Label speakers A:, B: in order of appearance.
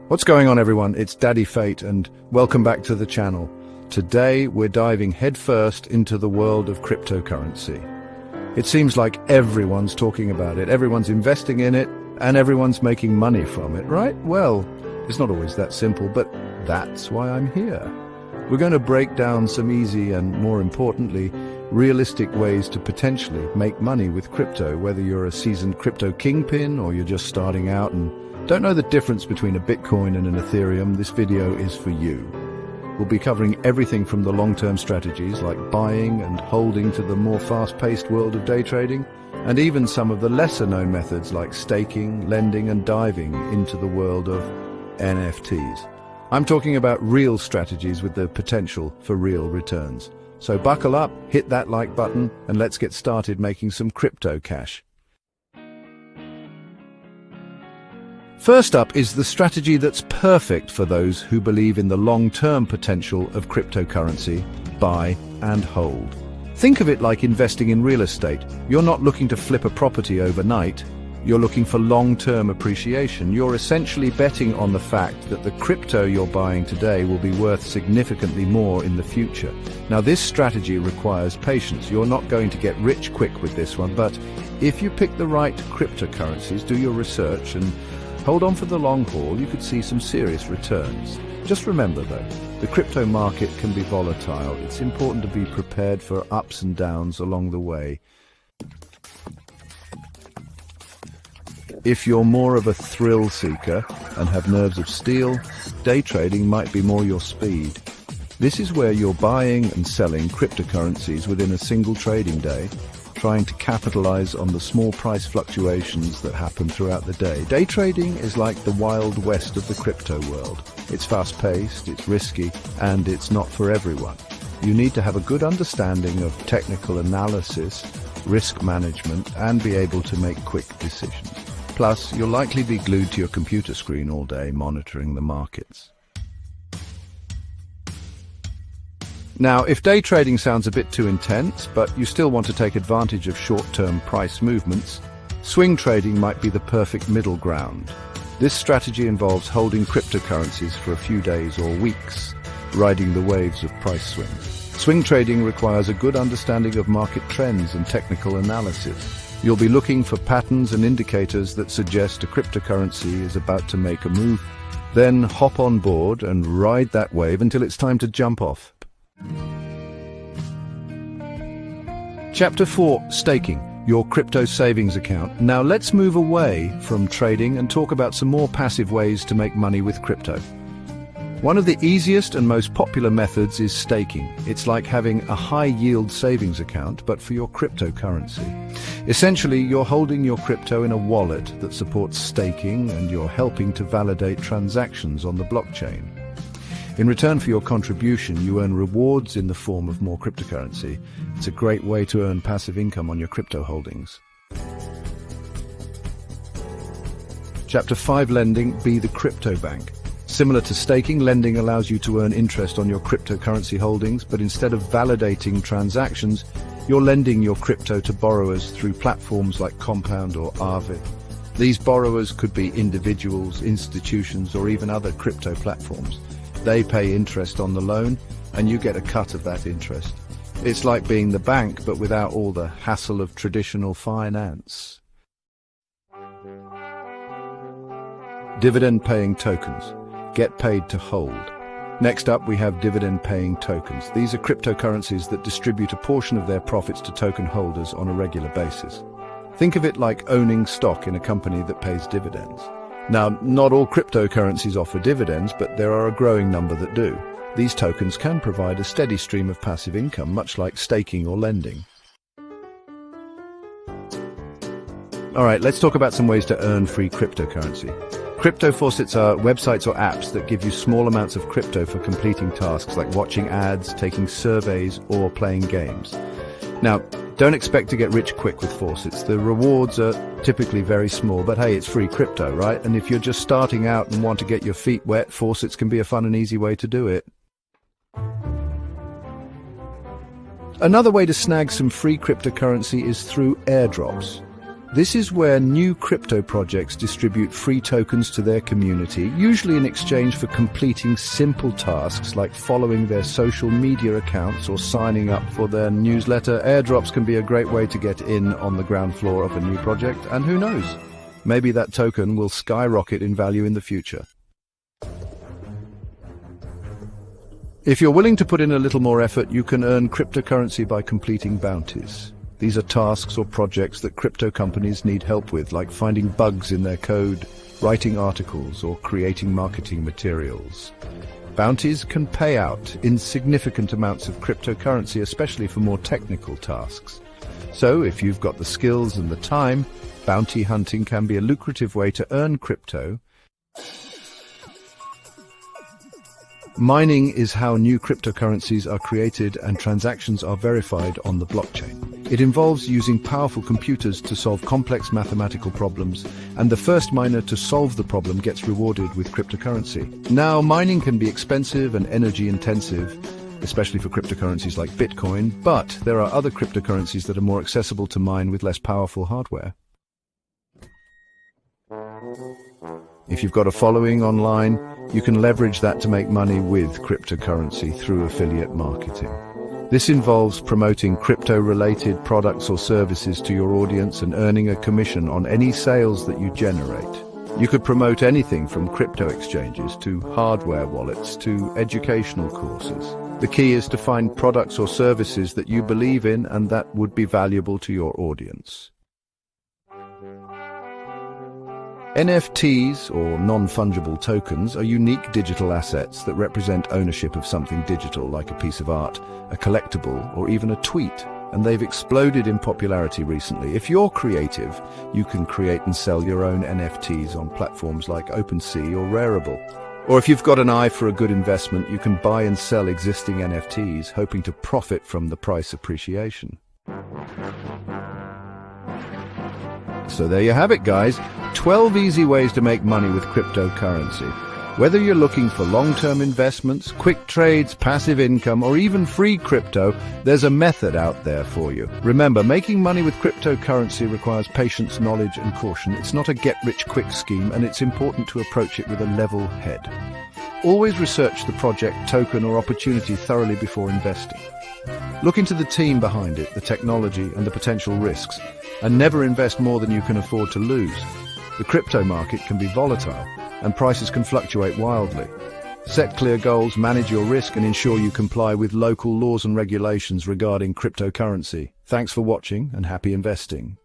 A: What's going on, everyone? It's Daddy Fate and welcome back to the channel. Today we're diving headfirst into the world of cryptocurrency. It seems like everyone's talking about it, everyone's investing in it, and everyone's making money from it, right? Well, it's not always that simple, but that's why I'm here. We're going to break down some easy and, more importantly, realistic ways to potentially make money with crypto, whether you're a seasoned crypto kingpin or you're just starting out and don't know the difference between a Bitcoin and an Ethereum. This video is for you. We'll be covering everything from the long-term strategies like buying and holding to the more fast-paced world of day trading, and even some of the lesser-known methods like staking, lending, and diving into the world of NFTs. I'm talking about real strategies with the potential for real returns. So buckle up, hit that like button, and let's get started making some crypto cash. First up is the strategy that's perfect for those who believe in the long-term potential of cryptocurrency: buy and hold. Think of it like investing in real estate. You're not looking to flip a property overnight. You're looking for long-term appreciation. You're essentially betting on the fact that the crypto you're buying today will be worth significantly more in the future. Now, this strategy requires patience. You're not going to get rich quick with this one, but if you pick the right cryptocurrencies, do your research, and hold on for the long haul, you could see some serious returns. Just remember though, the crypto market can be volatile. It's important to be prepared for ups and downs along the way. If you're more of a thrill seeker and have nerves of steel, day trading might be more your speed. This is where you're buying and selling cryptocurrencies within a single trading day, trying to capitalize on the small price fluctuations that happen throughout the day. Day trading is like the wild west of the crypto world. It's fast-paced, it's risky, and it's not for everyone. You need to have a good understanding of technical analysis, risk management, and be able to make quick decisions. Plus, you'll likely be glued to your computer screen all day monitoring the markets. Now, if day trading sounds a bit too intense, but you still want to take advantage of short-term price movements, swing trading might be the perfect middle ground. This strategy involves holding cryptocurrencies for a few days or weeks, riding the waves of price swings. Swing trading requires a good understanding of market trends and technical analysis. You'll be looking for patterns and indicators that suggest a cryptocurrency is about to make a move. Then hop on board and ride that wave until it's time to jump off. Chapter 4, Staking, your crypto savings account. Now let's move away from trading and talk about some more passive ways to make money with crypto. One of the easiest and most popular methods is staking. It's like having a high-yield savings account, but for your cryptocurrency. Essentially, you're holding your crypto in a wallet that supports staking, and you're helping to validate transactions on the blockchain. In return for your contribution, you earn rewards in the form of more cryptocurrency. It's a great way to earn passive income on your crypto holdings. Chapter 5, Lending, be the crypto bank. Similar to staking, lending allows you to earn interest on your cryptocurrency holdings, but instead of validating transactions, you're lending your crypto to borrowers through platforms like Compound or Aave. These borrowers could be individuals, institutions, or even other crypto platforms. They pay interest on the loan, and you get a cut of that interest. It's like being the bank, but without all the hassle of traditional finance. Dividend-paying tokens. Get paid to hold. Next up, we have dividend-paying tokens. These are cryptocurrencies that distribute a portion of their profits to token holders on a regular basis. Think of it like owning stock in a company that pays dividends. Now, not all cryptocurrencies offer dividends, but there are a growing number that do. These tokens can provide a steady stream of passive income, much like staking or lending. All right, let's talk about some ways to earn free cryptocurrency. Crypto faucets are websites or apps that give you small amounts of crypto for completing tasks like watching ads, taking surveys, or playing games. Now, don't expect to get rich quick with faucets. The rewards are typically very small, but hey, it's free crypto, right? And if you're just starting out and want to get your feet wet, faucets can be a fun and easy way to do it. Another way to snag some free cryptocurrency is through airdrops. This is where new crypto projects distribute free tokens to their community, usually in exchange for completing simple tasks like following their social media accounts or signing up for their newsletter. Airdrops can be a great way to get in on the ground floor of a new project, and who knows, maybe that token will skyrocket in value in the future. If you're willing to put in a little more effort, you can earn cryptocurrency by completing bounties. These are tasks or projects that crypto companies need help with, like finding bugs in their code, writing articles, or creating marketing materials. Bounties can pay out insignificant amounts of cryptocurrency, especially for more technical tasks. So, if you've got the skills and the time, bounty hunting can be a lucrative way to earn crypto. Mining is how new cryptocurrencies are created and transactions are verified on the blockchain. It involves using powerful computers to solve complex mathematical problems, and the first miner to solve the problem gets rewarded with cryptocurrency. Now, mining can be expensive and energy-intensive, especially for cryptocurrencies like Bitcoin, but there are other cryptocurrencies that are more accessible to mine with less powerful hardware. If you've got a following online, you can leverage that to make money with cryptocurrency through affiliate marketing. This involves promoting crypto-related products or services to your audience and earning a commission on any sales that you generate. You could promote anything from crypto exchanges to hardware wallets to educational courses. The key is to find products or services that you believe in and that would be valuable to your audience. NFTs, or non-fungible tokens, are unique digital assets that represent ownership of something digital, like a piece of art, a collectible, or even a tweet. And they've exploded in popularity recently. If you're creative, you can create and sell your own NFTs on platforms like OpenSea or Rarible. Or if you've got an eye for a good investment, you can buy and sell existing NFTs, hoping to profit from the price appreciation. So there you have it, guys. 12 easy ways to make money with cryptocurrency. Whether you're looking for long-term investments, quick trades, passive income, or even free crypto, there's a method out there for you. Remember, making money with cryptocurrency requires patience, knowledge, and caution. It's not a get-rich-quick scheme, and it's important to approach it with a level head. Always research the project, token, or opportunity thoroughly before investing. Look into the team behind it, the technology, and the potential risks, and never invest more than you can afford to lose. The crypto market can be volatile, and prices can fluctuate wildly. Set clear goals, manage your risk, and ensure you comply with local laws and regulations regarding cryptocurrency. Thanks for watching, and happy investing.